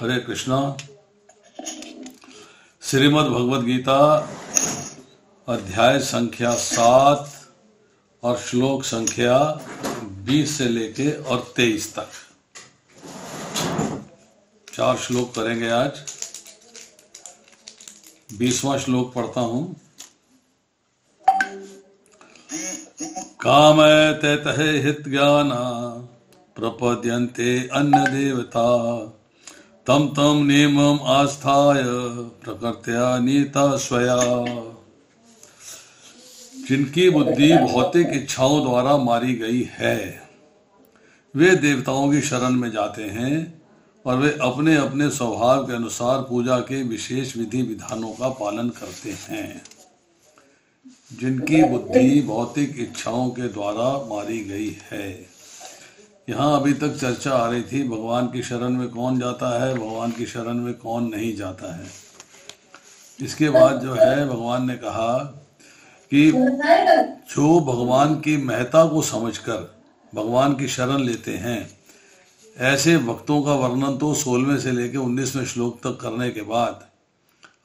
हरे कृष्णा। श्रीमद् भगवद गीता अध्याय संख्या 7 और श्लोक संख्या 20 से लेके और 23 तक 4 श्लोक करेंगे आज। 20वां श्लोक पढ़ता हूं। कामयते तहे हित ज्ञाना प्रपद्यन्ते अन्य देवता तम तम नियमम आस्थाय प्रकृत्या नीता स्वया। जिनकी बुद्धि भौतिक इच्छाओं द्वारा मारी गई है वे देवताओं की शरण में जाते हैं और वे अपने अपने स्वभाव के अनुसार पूजा के विशेष विधि विधानों का पालन करते हैं। जिनकी बुद्धि भौतिक इच्छाओं के द्वारा मारी गई है। यहाँ अभी तक चर्चा आ रही थी भगवान की शरण में कौन जाता है, भगवान की शरण में कौन नहीं जाता है। इसके बाद जो है भगवान ने कहा कि जो भगवान की महत्ता को समझकर भगवान की शरण लेते हैं ऐसे भक्तों का वर्णन तो 16वें से लेकर 19वें श्लोक तक करने के बाद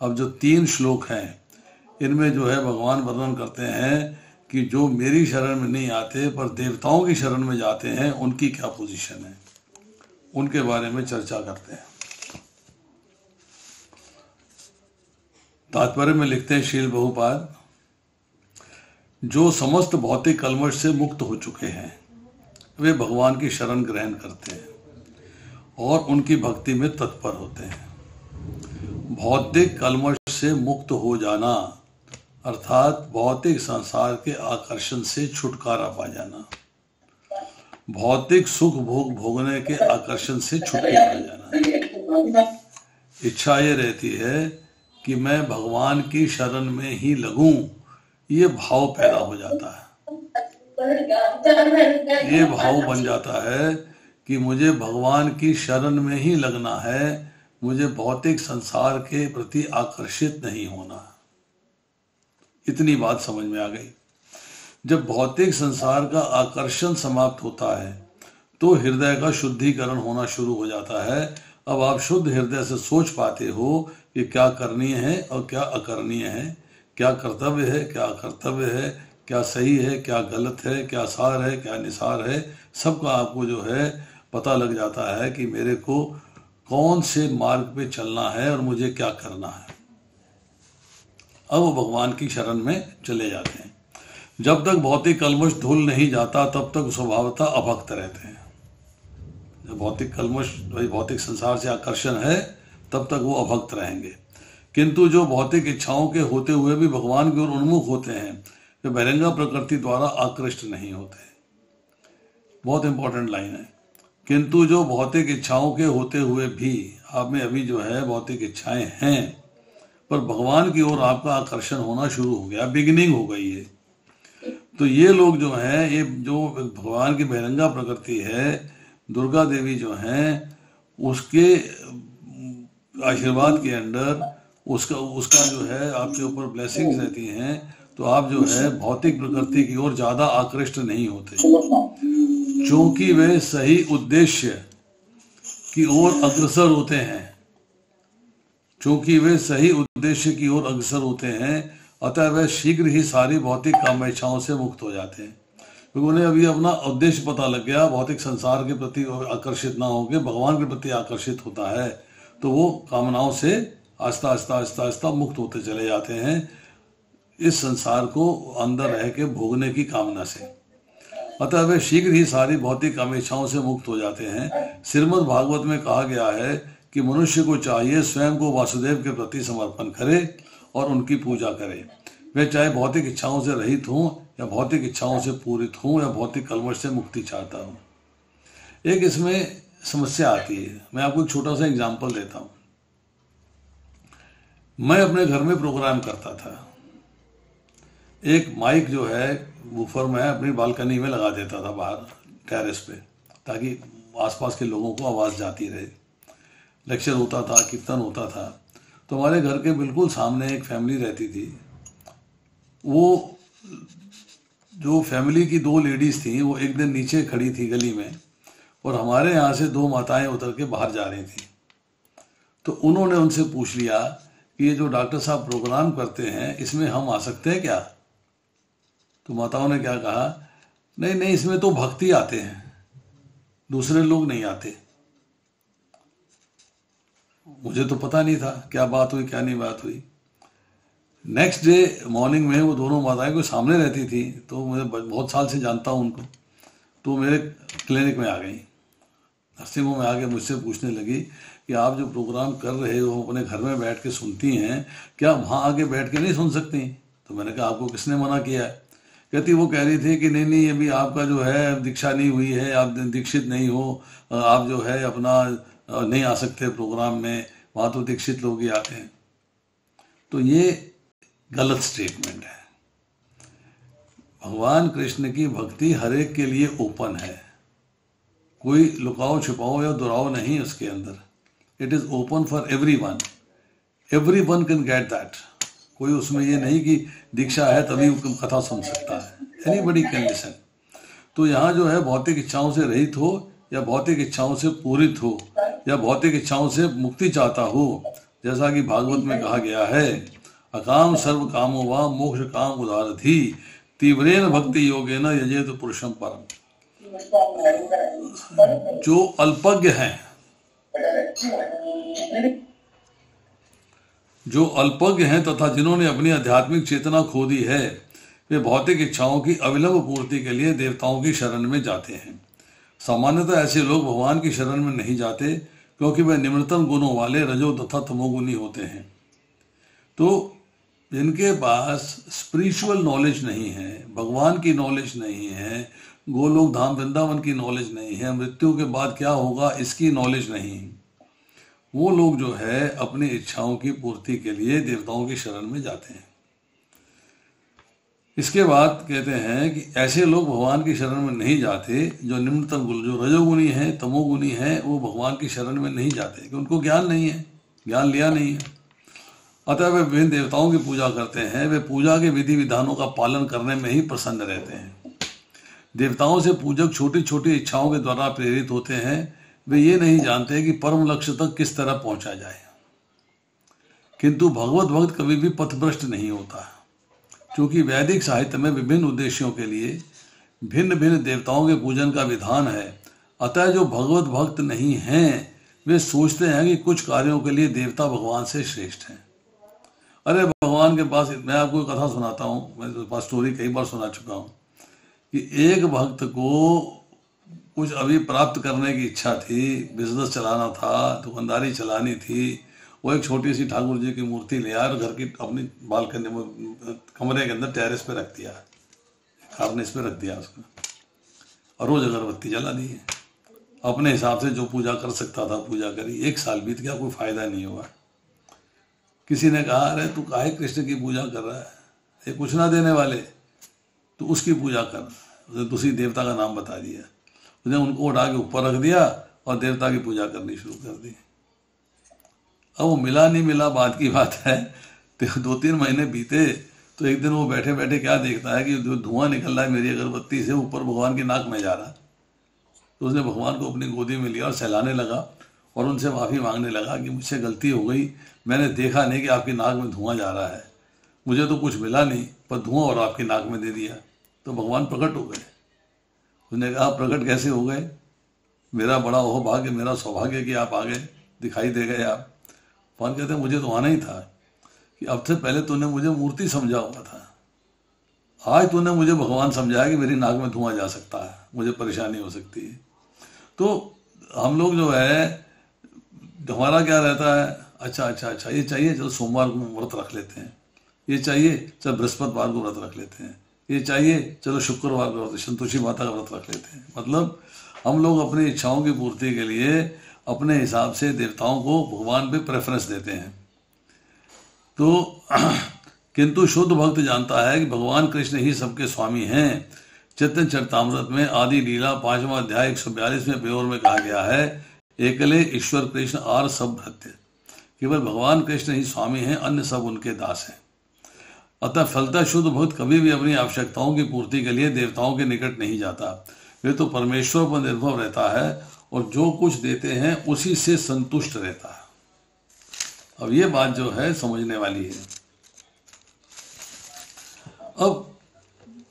अब जो 3 श्लोक हैं इनमें जो है भगवान वर्णन करते हैं कि जो मेरी शरण में नहीं आते पर देवताओं की शरण में जाते हैं उनकी क्या पोजीशन है, उनके बारे में चर्चा करते हैं। तात्पर्य में लिखते हैं शील बहुपाद, जो समस्त भौतिक कलमश से मुक्त हो चुके हैं वे भगवान की शरण ग्रहण करते हैं और उनकी भक्ति में तत्पर होते हैं। भौतिक कलमश से मुक्त हो जाना अर्थात भौतिक संसार के आकर्षण से छुटकारा पा जाना, भौतिक सुख भोग भोगने के आकर्षण से छुटकारा पा जाना। इच्छा ये रहती है कि मैं भगवान की शरण में ही लगूं, ये भाव पैदा हो जाता है। ये भाव बन जाता है कि मुझे भगवान की शरण में ही लगना है, मुझे भौतिक संसार के प्रति आकर्षित नहीं होना। इतनी बात समझ में आ गई। जब भौतिक संसार का आकर्षण समाप्त होता है तो हृदय का शुद्धिकरण होना शुरू हो जाता है। अब आप शुद्ध हृदय से सोच पाते हो कि क्या करणीय है और क्या अकरणीय है, क्या कर्तव्य है, क्या अकर्तव्य है, क्या सही है, क्या गलत है, क्या सार है, क्या निसार है। सबका आपको जो है पता लग जाता है कि मेरे को कौन से मार्ग पे चलना है और मुझे क्या करना है। अब वो भगवान की शरण में चले जाते हैं। जब तक भौतिक कलमश धुल नहीं जाता तब तक स्वभावतः अभक्त रहते हैं। जब भौतिक कलमश भौतिक संसार से आकर्षण है तब तक वो अभक्त रहेंगे। किंतु जो भौतिक इच्छाओं के होते हुए भी भगवान की ओर उन्मुख होते हैं वे बहिरंगा प्रकृति द्वारा आकृष्ट नहीं होते। बहुत इंपॉर्टेंट लाइन है। किंतु जो भौतिक इच्छाओं के होते हुए भी आप में अभी जो है भौतिक इच्छाएं हैं पर भगवान की ओर आपका आकर्षण होना शुरू हो गया, बिगिनिंग हो गई है, तो ये लोग जो हैं, ये जो भगवान की बहिरंगा प्रकृति है, दुर्गा देवी जो हैं, उसके आशीर्वाद के अंडर उसका जो है आपके ऊपर ब्लेसिंग्स रहती हैं, तो आप जो है भौतिक प्रकृति की ओर ज्यादा आकृष्ट नहीं होते, क्योंकि वे सही उद्देश्य की ओर अग्रसर होते हैं। चूंकि वे सही उद्देश्य की ओर अग्रसर होते हैं अतः वे शीघ्र ही सारी भौतिक कामइच्छाओं से मुक्त हो जाते हैं, क्योंकि उन्हें अभी अपना उद्देश्य पता लग गया। भौतिक संसार के प्रति आकर्षित ना होकर भगवान के प्रति आकर्षित होता है तो वो कामनाओं से आस्ता आस्ता आस्ता आस्ता मुक्त होते चले जाते हैं, इस संसार को अंदर रह के भोगने की कामना से। अतः वे शीघ्र ही सारी भौतिक कामइच्छाओं से मुक्त हो जाते हैं। श्रीमद् भागवत में कहा गया है कि मनुष्य को चाहिए स्वयं को वासुदेव के प्रति समर्पण करे और उनकी पूजा करे। वे चाहे भौतिक इच्छाओं से रहित हों या भौतिक इच्छाओं से पूरित हों या भौतिक कलमश से मुक्ति चाहता हूँ। एक इसमें समस्या आती है। मैं आपको एक छोटा सा एग्जाम्पल देता हूँ। मैं अपने घर में प्रोग्राम करता था। एक माइक जो है वूफर मैं अपनी बालकनी में लगा देता था बाहर टेरेस पे, ताकि आसपास के लोगों को आवाज़ जाती रहे। लेक्चर होता था, कीर्तन होता था। तो हमारे घर के बिल्कुल सामने एक फैमिली रहती थी। वो जो फैमिली की 2 लेडीज़ थी वो एक दिन नीचे खड़ी थी गली में और हमारे यहाँ से 2 माताएं उतर के बाहर जा रही थी। तो उन्होंने उनसे पूछ लिया कि ये जो डॉक्टर साहब प्रोग्राम करते हैं इसमें हम आ सकते हैं क्या? तो माताओं ने क्या कहा, नहीं नहीं, इसमें तो भक्ति आते हैं, दूसरे लोग नहीं आते। मुझे तो पता नहीं था क्या बात हुई क्या नहीं बात हुई। नेक्स्ट डे मॉर्निंग में वो दोनों माताएं को सामने रहती थी, तो मुझे बहुत साल से जानता हूँ उनको, तो मेरे क्लिनिक में आ गई, नर्सिंग होम में आके मुझसे पूछने लगी कि आप जो प्रोग्राम कर रहे हो अपने घर में बैठ के सुनती हैं, क्या वहाँ आके बैठ के नहीं सुन सकती? तो मैंने कहा आपको किसने मना किया है? कहती वो कह रही थी कि नहीं नहीं, अभी आपका जो है दीक्षा नहीं हुई है, आप दीक्षित नहीं हो, आप जो है अपना नहीं आ सकते प्रोग्राम में, वहाँ तो दीक्षित लोग ही आते हैं। तो ये गलत स्टेटमेंट है। भगवान कृष्ण की भक्ति हर एक के लिए ओपन है, कोई लुकाओ छिपाओ या दुराओ नहीं उसके अंदर। It is open for everyone, everyone can get that. कोई उसमें ये नहीं कि दीक्षा है तभी कथा सुन सकता है, एनीबडी कैन लिसन। तो यहाँ जो है भौतिक इच्छाओं से रहित हो या भौतिक इच्छाओं से पूरित हो या भौतिक इच्छाओं से मुक्ति चाहता हो, जैसा कि भागवत में कहा गया है, अकाम सर्व कामो वा मोक्ष काम उदारधि तीव्रेन भक्ति योगेन यजेत पुरुषम परम। जो अल्पज्ञ हैं, जो अल्पज्ञ हैं तथा जिन्होंने अपनी आध्यात्मिक चेतना खो दी है, वे भौतिक इच्छाओं की अविलंब पूर्ति के लिए देवताओं की शरण में जाते हैं। सामान्यतः ऐसे लोग भगवान की शरण में नहीं जाते क्योंकि वे निम्नतम गुणों वाले रजो तथा तमोगुणी होते हैं। तो जिनके पास स्पिरिचुअल नॉलेज नहीं है, भगवान की नॉलेज नहीं है, गोलोक धाम वृंदावन की नॉलेज नहीं है, मृत्यु के बाद क्या होगा इसकी नॉलेज नहीं, वो लोग जो है अपनी इच्छाओं की पूर्ति के लिए देवताओं की शरण में जाते हैं। इसके बाद कहते हैं कि ऐसे लोग भगवान की शरण में नहीं जाते, जो निम्नतम गुण, जो रजोगुणी हैं, तमोगुणी हैं, वो भगवान की शरण में नहीं जाते क्योंकि उनको ज्ञान नहीं है, ज्ञान लिया नहीं है। अतः वे विभिन्न देवताओं की पूजा करते हैं। वे पूजा के विधि विधानों का पालन करने में ही प्रसन्न रहते हैं। देवताओं से पूजक छोटी छोटी इच्छाओं के द्वारा प्रेरित होते हैं। वे ये नहीं जानते कि परम लक्ष्य तक किस तरह पहुंचा जाए। किंतु भगवत भक्त कभी भी पथभ्रष्ट नहीं होता, क्योंकि वैदिक साहित्य में विभिन्न उद्देश्यों के लिए भिन्न भिन्न देवताओं के पूजन का विधान है। अतः जो भगवत भक्त नहीं हैं, वे सोचते हैं कि कुछ कार्यों के लिए देवता भगवान से श्रेष्ठ हैं। अरे भगवान के पास, मैं आपको कथा सुनाता हूँ, मैं तो पास स्टोरी कई बार सुना चुका हूँ कि एक भक्त को कुछ अभी प्राप्त करने की इच्छा थी, बिजनेस चलाना था, दुकानदारी चलानी थी। वो एक छोटी सी ठाकुर जी की मूर्ति ले आया और घर की अपनी बालकनी में, कमरे के अंदर टेरेस पे रख दिया, कार्निस पे रख दिया उसको, और रोज अगरबत्ती जला दी है। अपने हिसाब से जो पूजा कर सकता था पूजा करी। 1 साल बीत गया, कोई फायदा नहीं हुआ। किसी ने कहा, अरे तू काहे कृष्ण की पूजा कर रहा है, ये कुछ ना देने वाले, तो उसकी पूजा कर। उसने दूसरी देवता का नाम बता दिया, उसने उनको उठा के ऊपर रख दिया और देवता की पूजा करनी शुरू कर दी। अब वो मिला नहीं मिला बात की बात है। तो 2-3 महीने बीते, तो एक दिन वो बैठे बैठे क्या देखता है कि धुआं निकल रहा है मेरी अगरबत्ती से, ऊपर भगवान की नाक में जा रहा। तो उसने भगवान को अपनी गोदी में लिया और सहलाने लगा और उनसे माफ़ी मांगने लगा कि मुझसे गलती हो गई, मैंने देखा नहीं कि आपकी नाक में धुआं जा रहा है, मुझे तो कुछ मिला नहीं पर धुआं और आपकी नाक में दे दिया। तो भगवान प्रकट हो गए। उसने कहा, प्रकट कैसे हो गए? मेरा बड़ा हो भाग्य, मेरा सौभाग्य कि आप आ गए, दिखाई दे गए आप। भगवान कहते हैं, मुझे तो आना ही था कि अब से पहले तूने मुझे मूर्ति समझा हुआ था, आज तूने मुझे भगवान समझाया कि मेरी नाक में धुआं जा सकता है, मुझे परेशानी हो सकती है। तो हम लोग जो है, हमारा क्या रहता है, अच्छा ये चाहिए, चलो सोमवार को व्रत रख लेते हैं, ये चाहिए चलो बृहस्पतिवार को व्रत रख लेते हैं, ये चाहिए चलो शुक्रवार को व्रत, संतोषी माता का व्रत रख लेते हैं। मतलब हम लोग अपनी इच्छाओं की पूर्ति के लिए अपने हिसाब से देवताओं को भगवान पे प्रेफरेंस देते हैं। तो किंतु शुद्ध भक्त जानता है कि भगवान कृष्ण ही सबके स्वामी हैं। चैतन्य चरितामृत में आदि लीला 5वां अध्याय 142वें पेयोर में कहा गया है, एकले ईश्वर कृष्ण आर सब भृत्य, केवल भगवान कृष्ण ही स्वामी हैं, अन्य सब उनके दास हैं। अतः फलतः शुद्ध भक्त कभी भी अपनी आवश्यकताओं की पूर्ति के लिए देवताओं के निकट नहीं जाता। वे तो परमेश्वर पर निर्भर रहता है और जो कुछ देते हैं उसी से संतुष्ट रहता है। अब ये बात जो है समझने वाली है। अब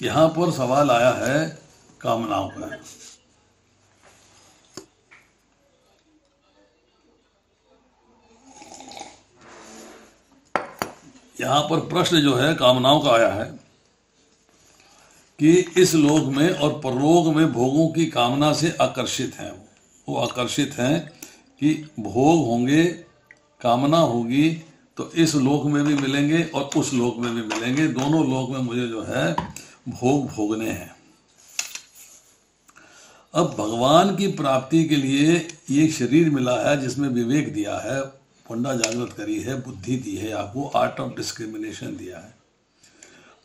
यहां पर सवाल आया है कामनाओं का। यहां पर प्रश्न जो है कामनाओं का आया है कि इस लोक में और परलोक में भोगों की कामना से आकर्षित हैं। वो आकर्षित हैं कि भोग होंगे, कामना होगी तो इस लोक में भी मिलेंगे और उस लोक में भी मिलेंगे, दोनों लोक में मुझे जो है भोग भोगने हैं। अब भगवान की प्राप्ति के लिए ये शरीर मिला है जिसमें विवेक दिया है, पंडा जागृत करी है, बुद्धि दी है, आपको आर्ट ऑफ डिस्क्रिमिनेशन दिया है।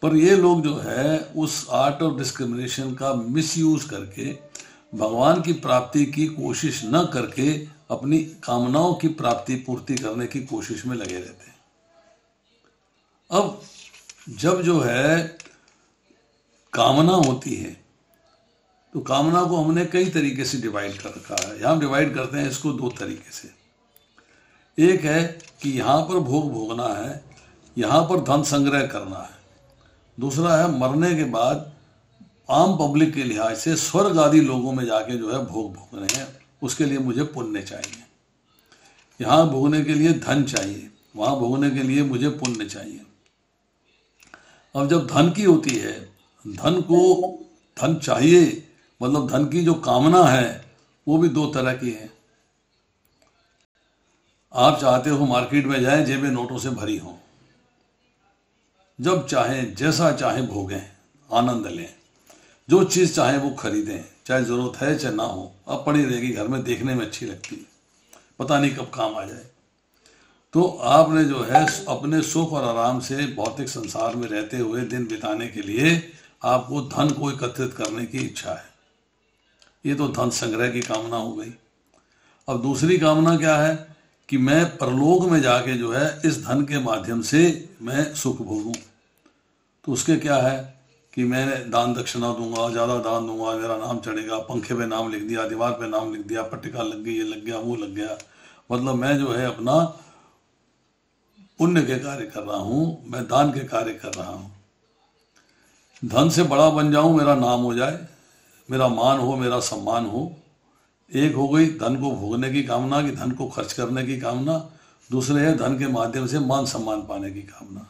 पर ये लोग जो है उस आर्ट ऑफ डिस्क्रिमिनेशन का मिसयूज करके भगवान की प्राप्ति की कोशिश न करके अपनी कामनाओं की प्राप्ति पूर्ति करने की कोशिश में लगे रहते हैं। अब जब जो है कामना होती है तो कामना को हमने कई तरीके से डिवाइड कर रखा है। यहां डिवाइड करते हैं इसको दो तरीके से। एक है कि यहां पर भोग भोगना है, यहां पर धन संग्रह करना है। दूसरा है मरने के बाद आम पब्लिक के लिहाज से स्वर्ग आदि लोगों में जाके जो है भोग भोगने हैं, उसके लिए मुझे पुण्य चाहिए। यहाँ भोगने के लिए धन चाहिए, वहाँ भोगने के लिए मुझे पुण्य चाहिए। अब जब धन की होती है, धन चाहिए, मतलब धन की जो कामना है वो भी दो तरह की है। आप चाहते हो मार्केट में जाएं, जेबें नोटों से भरी हों, जब चाहें जैसा चाहें भोगें, आनंद लें, जो चीज़ चाहे वो खरीदें, चाहे ज़रूरत है चाहे ना हो। अब पड़ी रहेगी घर में, देखने में अच्छी लगती है, पता नहीं कब काम आ जाए। तो आपने जो है अपने सुख और आराम से भौतिक संसार में रहते हुए दिन बिताने के लिए आपको धन को एकत्रित करने की इच्छा है। ये तो धन संग्रह की कामना हो गई। अब दूसरी कामना क्या है कि मैं परलोक में जाके जो है इस धन के माध्यम से मैं सुख भोगूं। तो उसके क्या है कि मैंने दान दक्षिणा दूंगा, ज़्यादा दान दूंगा, मेरा नाम चढ़ेगा, पंखे पे नाम लिख दिया, दीवार पे नाम लिख दिया, पट्टिका लग गई, ये लग गया, वो लग गया। मतलब मैं जो है अपना पुण्य के कार्य कर रहा हूँ, मैं दान के कार्य कर रहा हूँ। धन से बड़ा बन जाऊँ, मेरा नाम हो जाए, मेरा मान हो, मेरा सम्मान हो। एक हो गई धन को भोगने की कामना कि धन को खर्च करने की कामना। दूसरे है धन के माध्यम से मान सम्मान पाने की कामना।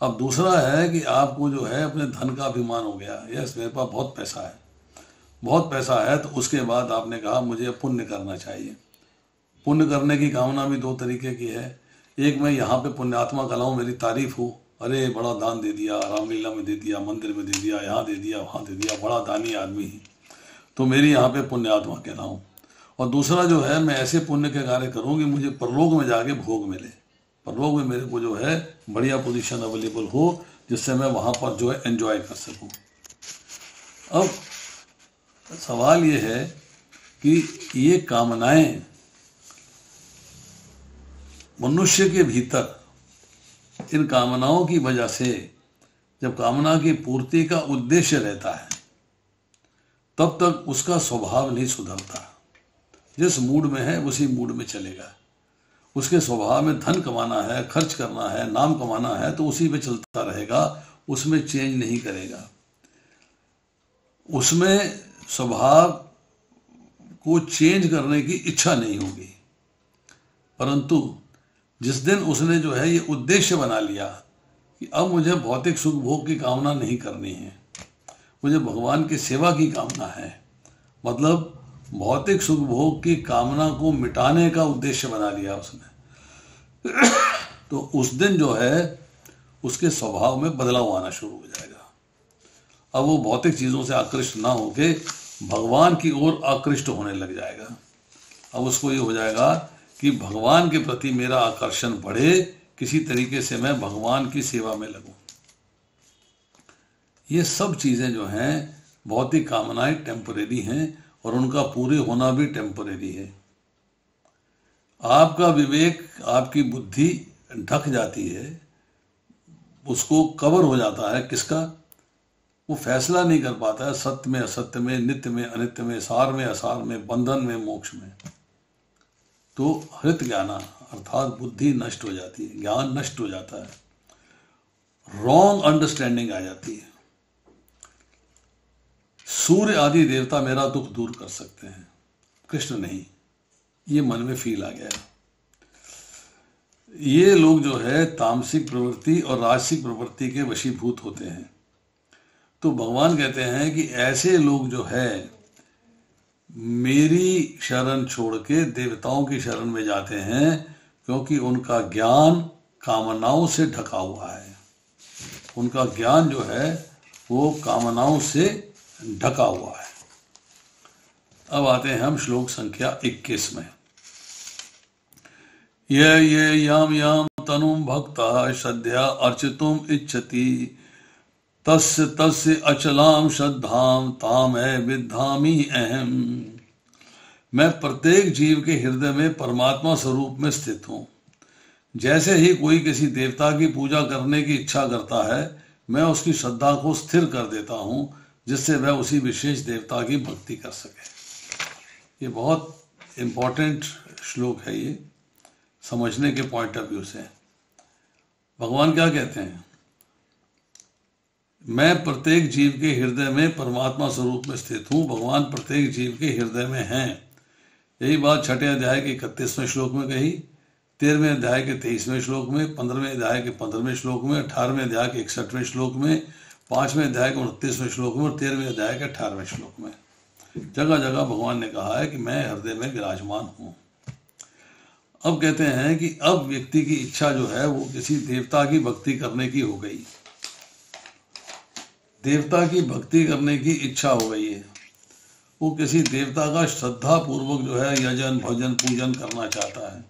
अब दूसरा है कि आपको जो है अपने धन का अभिमान हो गया, यस मेरे पास बहुत पैसा है, बहुत पैसा है। तो उसके बाद आपने कहा मुझे पुण्य करना चाहिए। पुण्य करने की कामना भी दो तरीके की है। एक, मैं यहाँ पे पुण्यात्मा कहलाऊँ, मेरी तारीफ हो, अरे बड़ा दान दे दिया, रामलीला में दे दिया, मंदिर में दे दिया, यहाँ दे दिया, वहाँ दे दिया, बड़ा दानी आदमी है, तो मेरी यहाँ पे पुण्यात्मा कहलाऊँ। और दूसरा जो है मैं ऐसे पुण्य के कार्य करूँ कि मुझे परलोक में जाके भोग मिले, परलोक में मेरे को जो है बढ़िया पोजीशन अवेलेबल हो, जिससे मैं वहाँ पर जो है एंजॉय कर सकूँ। अब सवाल ये है कि ये कामनाएं मनुष्य के भीतर, इन कामनाओं की वजह से जब कामना की पूर्ति का उद्देश्य रहता है तब तक उसका स्वभाव नहीं सुधरता। जिस मूड में है उसी मूड में चलेगा। उसके स्वभाव में धन कमाना है, खर्च करना है, नाम कमाना है, तो उसी पे चलता रहेगा, उसमें चेंज नहीं करेगा। उसमें स्वभाव को चेंज करने की इच्छा नहीं होगी। परंतु जिस दिन उसने जो है ये उद्देश्य बना लिया कि अब मुझे भौतिक सुख भोग की कामना नहीं करनी है, मुझे भगवान की सेवा की कामना है, मतलब भौतिक सुख भोग की कामना को मिटाने का उद्देश्य बना लिया उसने, तो उस दिन जो है उसके स्वभाव में बदलाव आना शुरू हो जाएगा। अब वो भौतिक चीज़ों से आकृष्ट ना होके भगवान की ओर आकृष्ट होने लग जाएगा। अब उसको ये हो जाएगा कि भगवान के प्रति मेरा आकर्षण बढ़े, किसी तरीके से मैं भगवान की सेवा में लगूं। ये सब चीज़ें जो हैं, भौतिक कामनाएं टेम्परेरी हैं और उनका पूरे होना भी टेम्परेरी है। आपका विवेक, आपकी बुद्धि ढक जाती है, उसको कवर हो जाता है किसका? वो फैसला नहीं कर पाता है सत्य में असत्य में, नित्य में अनित्य में, सार में असार में, बंधन में मोक्ष में। तो हृत ज्ञाना अर्थात बुद्धि नष्ट हो जाती है, ज्ञान नष्ट हो जाता है, रॉन्ग अंडरस्टैंडिंग आ जाती है। सूर्य आदि देवता मेरा दुख दूर कर सकते हैं, कृष्ण नहीं, ये मन में फील आ गया। ये लोग जो है तामसिक प्रवृत्ति और राजसिक प्रवृत्ति के वशीभूत होते हैं। तो भगवान कहते हैं कि ऐसे लोग जो है मेरी शरण छोड़ के देवताओं की शरण में जाते हैं, क्योंकि उनका ज्ञान कामनाओं से ढका हुआ है। उनका ज्ञान जो है वो कामनाओं से ढका हुआ है। अब आते हैं हम श्लोक संख्या 21 में। ये याम याम तनुम भक्ता श्रद्धया अर्चितुम इच्छति तस्य तस्य अचलाम श्रद्धाम ताम विद्धामि अहम। मैं प्रत्येक जीव के हृदय में परमात्मा स्वरूप में स्थित हूँ। जैसे ही कोई किसी देवता की पूजा करने की इच्छा करता है, मैं उसकी श्रद्धा को स्थिर कर देता हूँ, जिससे वह उसी विशेष देवता की भक्ति कर सके। ये बहुत इम्पोर्टेंट श्लोक है, ये समझने के पॉइंट ऑफ व्यू से। भगवान क्या कहते हैं? मैं प्रत्येक जीव के हृदय में परमात्मा स्वरूप में स्थित हूँ। भगवान प्रत्येक जीव के हृदय में हैं। यही बात 6 अध्याय के 31वें श्लोक में कही, 13वें अध्याय के 23वें श्लोक में, 15वें अध्याय के 15वें श्लोक में, 18वें अध्याय के 61वें श्लोक में, 5वें अध्याय के 29वें श्लोक में और 13वें अध्याय के 18वें श्लोक में। जगह जगह भगवान ने कहा है कि मैं हृदय में विराजमान हूँ। अब कहते हैं कि अब व्यक्ति की इच्छा जो है वो किसी देवता की भक्ति करने की हो गई। देवता की भक्ति करने की इच्छा हो गई है। वो किसी देवता का श्रद्धा पूर्वक जो है यजन भजन पूजन करना चाहता है।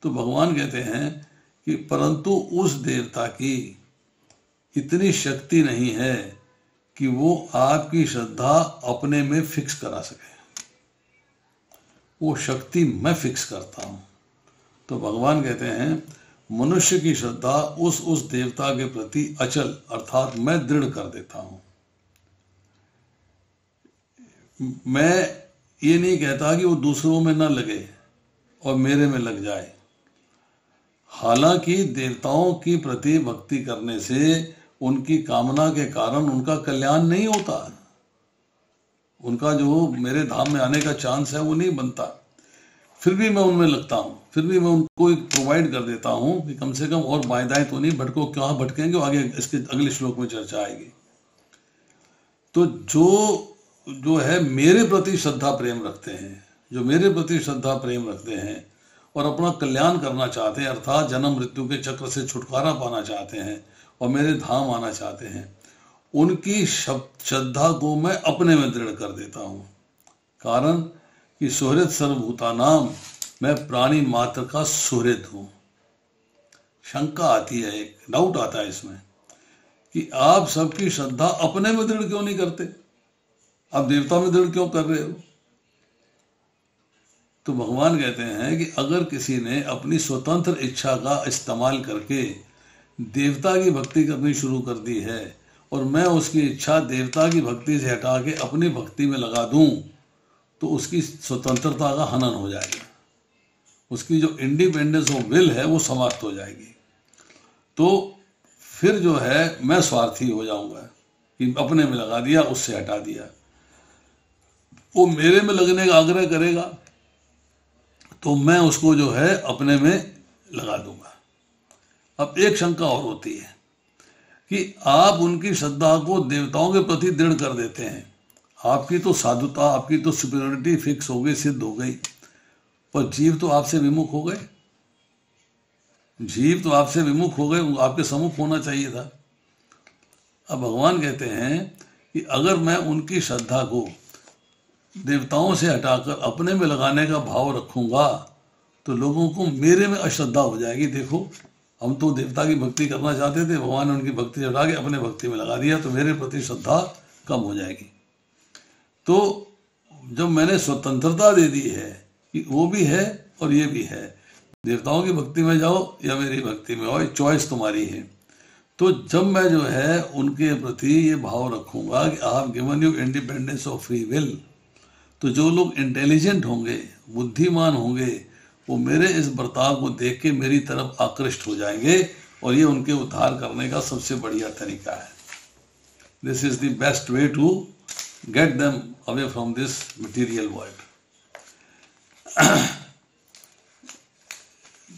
तो भगवान कहते हैं कि परंतु उस देवता की इतनी शक्ति नहीं है कि वो आपकी श्रद्धा अपने में फिक्स करा सके। वो शक्ति मैं फिक्स करता हूं। तो भगवान कहते हैं मनुष्य की श्रद्धा उस देवता के प्रति अचल अर्थात मैं दृढ़ कर देता हूं। मैं ये नहीं कहता कि वो दूसरों में न लगे और मेरे में लग जाए। हालांकि देवताओं की प्रति भक्ति करने से उनकी कामना के कारण उनका कल्याण नहीं होता, उनका जो मेरे धाम में आने का चांस है वो नहीं बनता। फिर भी मैं उनमें लगता हूँ, फिर भी मैं उनको एक प्रोवाइड कर देता हूँ कि कम से कम और बाएं तो नहीं भटको, कहाँ भटकेंगे आगे इसके अगले श्लोक में चर्चा आएगी। तो जो है मेरे प्रति श्रद्धा प्रेम रखते हैं, जो मेरे प्रति श्रद्धा प्रेम रखते हैं और अपना कल्याण करना चाहते हैं अर्थात जन्म मृत्यु के चक्र से छुटकारा पाना चाहते हैं और मेरे धाम आना चाहते हैं, उनकी श्रद्धा को मैं अपने में दृढ़ कर देता हूँ। कारण कि सुहृद सर्वभूतानाम, मैं प्राणी मात्र का सुहृद हूँ। शंका आती है, एक डाउट आता है इसमें कि आप सबकी श्रद्धा अपने में दृढ़ क्यों नहीं करते, आप देवता में दृढ़ क्यों कर रहे हो? तो भगवान कहते हैं कि अगर किसी ने अपनी स्वतंत्र इच्छा का इस्तेमाल करके देवता की भक्ति करनी शुरू कर दी है और मैं उसकी इच्छा देवता की भक्ति से हटा के अपनी भक्ति में लगा दूं, तो उसकी स्वतंत्रता का हनन हो जाएगा, उसकी जो इंडिपेंडेंस ऑफ विल है वो समाप्त हो जाएगी। तो फिर जो है मैं स्वार्थी हो जाऊंगा कि अपने में लगा दिया, उससे हटा दिया। वो मेरे में लगने का आग्रह करेगा तो मैं उसको जो है अपने में लगा दूंगा। अब एक शंका और होती है कि आप उनकी श्रद्धा को देवताओं के प्रति दृढ़ कर देते हैं, आपकी तो साधुता, आपकी तो सुपीरियरिटी फिक्स हो गई, सिद्ध हो गई, पर जीव तो आपसे विमुख हो गए, जीव तो आपसे विमुख हो गए, आपके सम्मुख होना चाहिए था। अब भगवान कहते हैं कि अगर मैं उनकी श्रद्धा को देवताओं से हटाकर अपने में लगाने का भाव रखूंगा तो लोगों को मेरे में अश्रद्धा हो जाएगी। देखो हम तो देवता की भक्ति करना चाहते थे, भगवान ने उनकी भक्ति हटा के अपने भक्ति में लगा दिया, तो मेरे प्रति श्रद्धा कम हो जाएगी। तो जब मैंने स्वतंत्रता दे दी है कि वो भी है और ये भी है, देवताओं की भक्ति में जाओ या मेरी भक्ति में आओ, चॉइस तुम्हारी है। तो जब मैं जो है उनके प्रति ये भाव रखूंगा कि आप given you independence of free will, तो जो लोग इंटेलिजेंट होंगे, बुद्धिमान होंगे, वो मेरे इस बर्ताव को देख के मेरी तरफ आकृष्ट हो जाएंगे और ये उनके उद्धार करने का सबसे बढ़िया तरीका है। This is the best way to get them away from this material world.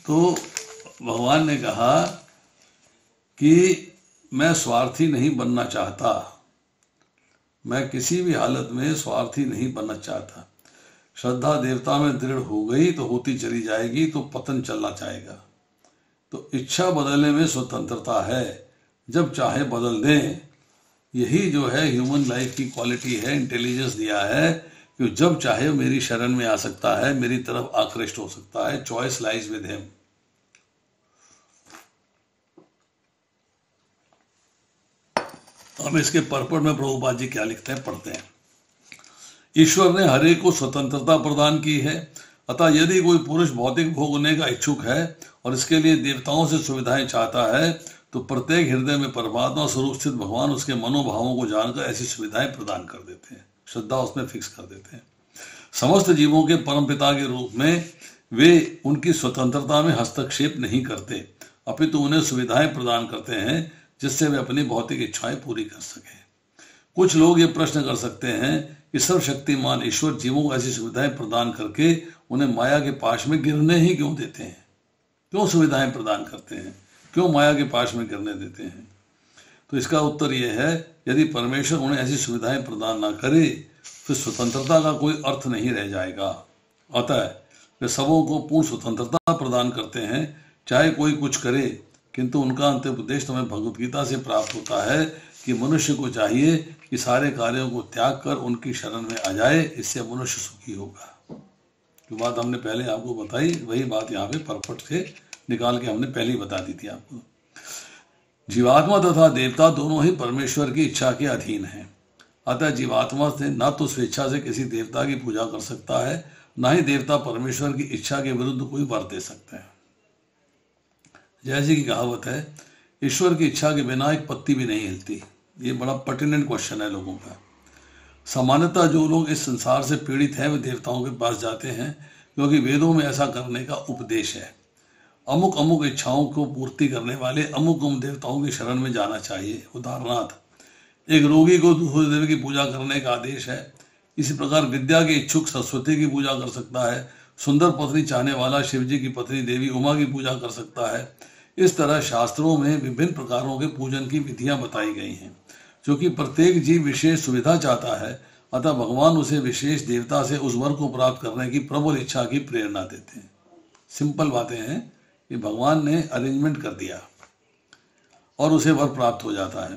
तो भगवान ने कहा कि मैं स्वार्थी नहीं बनना चाहता, मैं किसी भी हालत में स्वार्थी नहीं बनना चाहता। श्रद्धा देवता में दृढ़ हो गई तो होती चली जाएगी, तो पतन चलना चाहेगा। तो इच्छा बदलने में स्वतंत्रता है, जब चाहे बदल दें। यही जो है ह्यूमन लाइफ की क्वालिटी है, इंटेलिजेंस दिया है कि जब चाहे मेरी शरण में आ सकता है, मेरी तरफ आकृष्ट हो सकता है। Choice lies with him. हम इसके परपट में प्रभुपाद जी क्या लिखते हैं, पढ़ते हैं। ईश्वर ने हर एक को स्वतंत्रता प्रदान की है, अतः यदि कोई पुरुष भौतिक भोगने का इच्छुक है और इसके लिए देवताओं से सुविधाएं चाहता है, तो प्रत्येक हृदय में परमात्मा स्वरूप स्थित भगवान उसके मनोभावों को जानकर ऐसी सुविधाएं प्रदान कर देते हैं, श्रद्धा उसमें फिक्स कर देते हैं। समस्त जीवों के परमपिता के रूप में वे उनकी स्वतंत्रता में हस्तक्षेप नहीं करते, अपितु उन्हें सुविधाएं प्रदान करते हैं जिससे वे अपनी भौतिक इच्छाएं पूरी कर सकें। कुछ लोग ये प्रश्न कर सकते हैं कि सर्वशक्तिमान ईश्वर जीवों को ऐसी सुविधाएं प्रदान करके उन्हें माया के पाश में गिरने ही क्यों देते हैं? क्यों सुविधाएं प्रदान करते हैं? क्यों माया के पाश में गिरने देते हैं? तो इसका उत्तर यह है, यदि परमेश्वर उन्हें ऐसी सुविधाएं प्रदान ना करे तो स्वतंत्रता का कोई अर्थ नहीं रह जाएगा। अतः वे सबों को पूर्ण स्वतंत्रता प्रदान करते हैं, चाहे कोई कुछ करे, किंतु उनका अंतिम उपदेश तुम्हें भगवत गीता से प्राप्त होता है कि मनुष्य को चाहिए कि सारे कार्यों को त्याग कर उनकी शरण में आ जाए, इससे मनुष्य सुखी होगा। जो बात हमने पहले आपको बताई, वही बात यहाँ पे परफट से निकाल के हमने पहले ही बता दी थी आपको। जीवात्मा तथा देवता दोनों ही परमेश्वर की इच्छा के अधीन हैं। अतः जीवात्मा से न तो स्वेच्छा से किसी देवता की पूजा कर सकता है, न ही देवता परमेश्वर की इच्छा के विरुद्ध कोई वर दे सकते हैं। जैसे की कहावत है, ईश्वर की इच्छा के बिना एक पत्ती भी नहीं हिलती। ये बड़ा पर्टिनेंट क्वेश्चन है लोगों का। सामान्यतः जो लोग इस संसार से पीड़ित हैं वे देवताओं के पास जाते हैं, क्योंकि वेदों में ऐसा करने का उपदेश है। अमुक अमुक इच्छाओं को पूर्ति करने वाले अमुक अमुक देवताओं की शरण में जाना चाहिए। उदाहरणार्थ, एक रोगी को सूर्य देव की पूजा करने का आदेश है। इसी प्रकार विद्या के इच्छुक सरस्वती की पूजा कर सकता है। सुंदर पत्नी चाहने वाला शिवजी की पत्नी देवी उमा की पूजा कर सकता है। इस तरह शास्त्रों में विभिन्न प्रकारों के पूजन की विधियां बताई गई हैं, जो कि प्रत्येक जीव विशेष सुविधा चाहता है। अतः भगवान उसे विशेष देवता से उस वर को प्राप्त करने की प्रबल इच्छा की प्रेरणा देते हैं। सिंपल बातें हैं कि भगवान ने अरेंजमेंट कर दिया और उसे वर प्राप्त हो जाता है।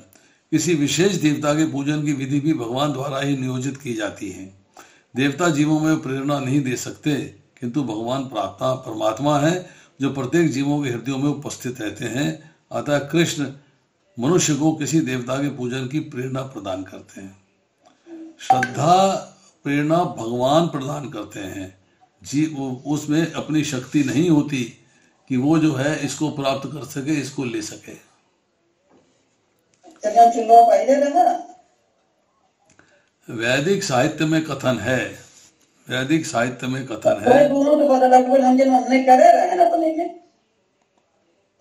किसी विशेष देवता के पूजन की विधि भी भगवान द्वारा ही नियोजित की जाती है। देवता जीवों में प्रेरणा नहीं दे सकते, किंतु भगवान परमात्मा है जो प्रत्येक जीवों के हृदयों में उपस्थित रहते हैं। अतः कृष्ण मनुष्य को किसी देवता के पूजन की प्रेरणा प्रदान करते हैं। श्रद्धा प्रेरणा भगवान प्रदान करते हैं। उसमें अपनी शक्ति नहीं होती कि वो जो है इसको प्राप्त कर सके, इसको ले सके। वैदिक साहित्य में कथन है, वैदिक साहित्य में कथन है।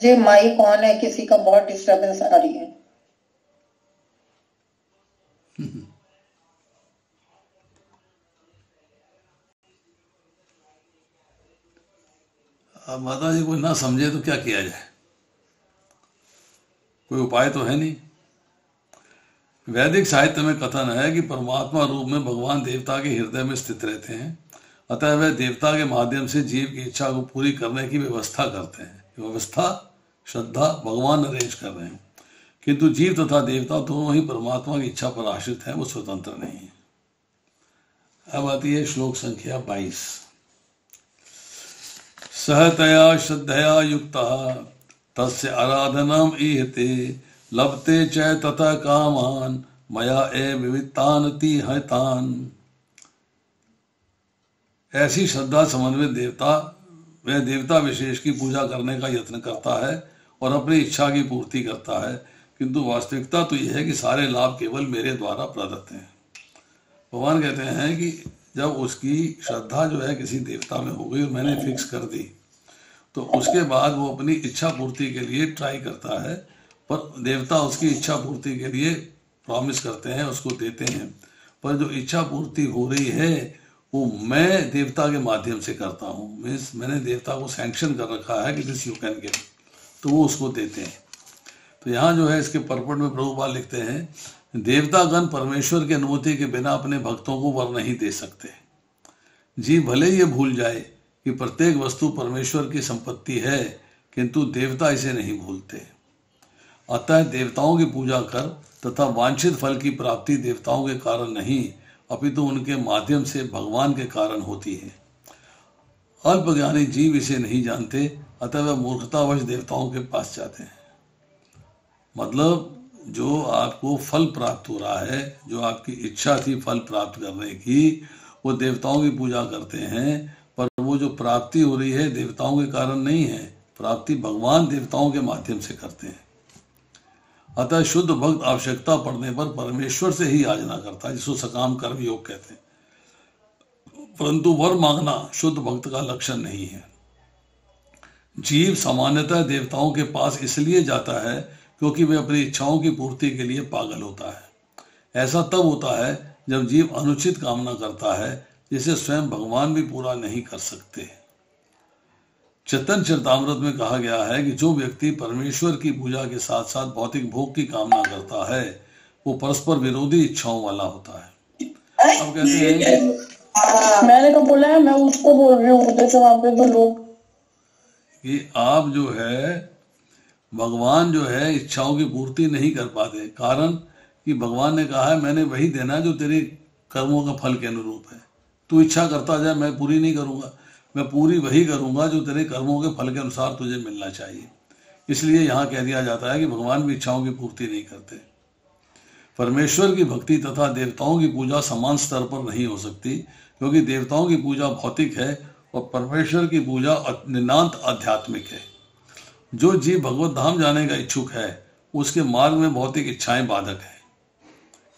जी माई कौन है? किसी का बहुत डिस्टर्बेंस आ रही है। अब माता जी कोई ना समझे तो क्या किया जाए, कोई उपाय तो है नहीं। वैदिक साहित्य में कथन है कि परमात्मा रूप में भगवान देवता के हृदय में स्थित रहते हैं। अतः वह देवता के माध्यम से जीव की इच्छा को पूरी करने की व्यवस्था करते हैं। व्यवस्था श्रद्धा भगवान अरेंज कर रहे हैं, किंतु जीव तथा देवता दोनों ही परमात्मा की इच्छा पर आश्रित हैं, वो स्वतंत्र नहीं है। अब आती है श्लोक संख्या 22। सहतया श्रद्धया युक्तः तस्य आराधनम ईहते लभते च तथा कामान मया एव विवित्तान तिहतान। ऐसी श्रद्धा समन्वित देवता वह देवता विशेष की पूजा करने का यत्न करता है और अपनी इच्छा की पूर्ति करता है, किंतु वास्तविकता तो यह है कि सारे लाभ केवल मेरे द्वारा प्रदत्त हैं। भगवान कहते हैं कि जब उसकी श्रद्धा जो है किसी देवता में हो गई और मैंने फिक्स कर दी, तो उसके बाद वो अपनी इच्छा पूर्ति के लिए ट्राई करता है, पर देवता उसकी इच्छा पूर्ति के लिए प्रॉमिस करते हैं, उसको देते हैं, पर जो इच्छा पूर्ति हो रही है वो मैं देवता के माध्यम से करता हूँ। मीन्स मैंने देवता को सैंक्शन कर रखा है कि दिस यू कैन गिव, तो वो उसको देते हैं। तो यहाँ जो है इसके परपट में प्रभुपाद लिखते हैं, देवतागण परमेश्वर की अनुमति के बिना अपने भक्तों को वर नहीं दे सकते। जीव भले ये भूल जाए कि प्रत्येक वस्तु परमेश्वर की संपत्ति है, किंतु देवता इसे नहीं भूलते। अतः देवताओं की पूजा कर तथा वांछित फल की प्राप्ति देवताओं के कारण नहीं, अपितु उनके माध्यम से भगवान के कारण होती है। अल्पज्ञानी जीव इसे नहीं जानते, अतः वह मूर्खतावश देवताओं के पास जाते हैं। मतलब जो आपको फल प्राप्त हो रहा है, जो आपकी इच्छा थी फल प्राप्त करने की, वो देवताओं की पूजा करते हैं, पर वो जो प्राप्ति हो रही है देवताओं के कारण नहीं है, प्राप्ति भगवान देवताओं के माध्यम से करते हैं। अतः शुद्ध भक्त आवश्यकता पड़ने पर परमेश्वर से ही याचना करता है, जिसको सकाम कर्म योग कहते हैं, परंतु वर मांगना शुद्ध भक्त का लक्षण नहीं है। जीव सामान्यतः देवताओं के पास इसलिए जाता है क्योंकि वह अपनी इच्छाओं की पूर्ति के लिए पागल होता है। ऐसा तब होता है जब जीव अनुचित कामना करता है, जिसे स्वयं भगवान भी पूरा नहीं कर सकते। चैतन्य चरितामृत में कहा गया है कि जो व्यक्ति परमेश्वर की पूजा के साथ साथ भौतिक भोग की कामना करता है, वो परस्पर विरोधी इच्छाओं वाला होता है। अब कहते हैं मैंने तो बोला है, मैं उसको बोल रही हूँ, जैसे वहां पे तो लोग कि आप जो है भगवान जो है इच्छाओं की पूर्ति नहीं कर पाते, कारण कि भगवान ने कहा है मैंने वही देना जो तेरे कर्मों का फल के अनुरूप है। तू इच्छा करता जाए, मैं पूरी नहीं करूंगा, मैं पूरी वही करूंगा जो तेरे कर्मों के फल के अनुसार तुझे मिलना चाहिए। इसलिए यहाँ कह दिया जाता है कि भगवान भी इच्छाओं की पूर्ति नहीं करते। परमेश्वर की भक्ति तथा देवताओं की पूजा समान स्तर पर नहीं हो सकती, क्योंकि देवताओं की पूजा भौतिक है और परमेश्वर की पूजा नितांत आध्यात्मिक है। जो जीव भगवत धाम जाने का इच्छुक है, उसके मार्ग में भौतिक इच्छाएं बाधक है।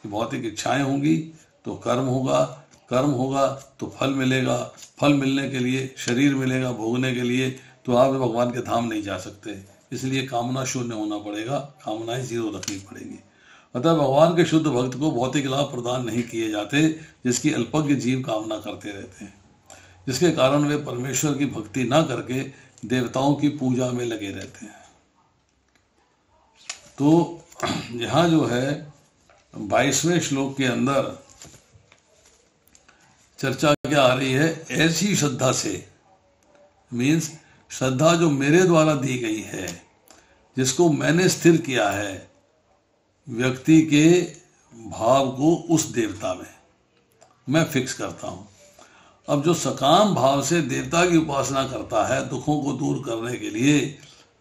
भौतिक इच्छाएं होंगी तो कर्म होगा, कर्म होगा तो फल मिलेगा, फल मिलने के लिए शरीर मिलेगा भोगने के लिए, तो आप भगवान के धाम नहीं जा सकते। इसलिए कामना शून्य होना पड़ेगा, कामनाएं जीरो रखनी पड़ेगी। अतः भगवान के शुद्ध भक्त को भौतिक लाभ प्रदान नहीं किए जाते, जिसकी अल्पज्ञ जीव कामना करते रहते हैं, जिसके कारण वे परमेश्वर की भक्ति ना करके देवताओं की पूजा में लगे रहते हैं। तो यहाँ जो है 22वें श्लोक के अंदर चर्चा क्या आ रही है, ऐसी श्रद्धा से, मीन्स श्रद्धा जो मेरे द्वारा दी गई है, जिसको मैंने स्थिर किया है व्यक्ति के भाव को उस देवता में मैं फिक्स करता हूं। अब जो सकाम भाव से देवता की उपासना करता है, दुखों को दूर करने के लिए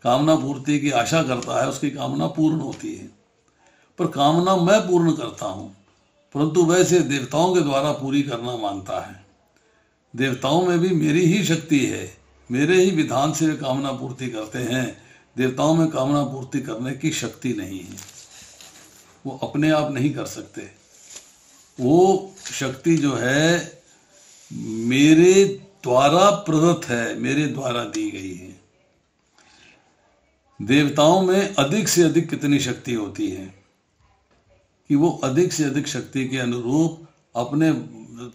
कामना पूर्ति की आशा करता है, उसकी कामना पूर्ण होती है। पर कामना मैं पूर्ण करता हूं, परंतु वैसे देवताओं के द्वारा पूरी करना मांगता है। देवताओं में भी मेरी ही शक्ति है, मेरे ही विधान से वे कामना पूर्ति करते हैं। देवताओं में कामना पूर्ति करने की शक्ति नहीं है, वो अपने आप नहीं कर सकते। वो शक्ति जो है मेरे द्वारा प्रदत्त है, मेरे द्वारा दी गई है। देवताओं में अधिक से अधिक कितनी शक्ति होती है कि वो अधिक से अधिक शक्ति के अनुरूप अपने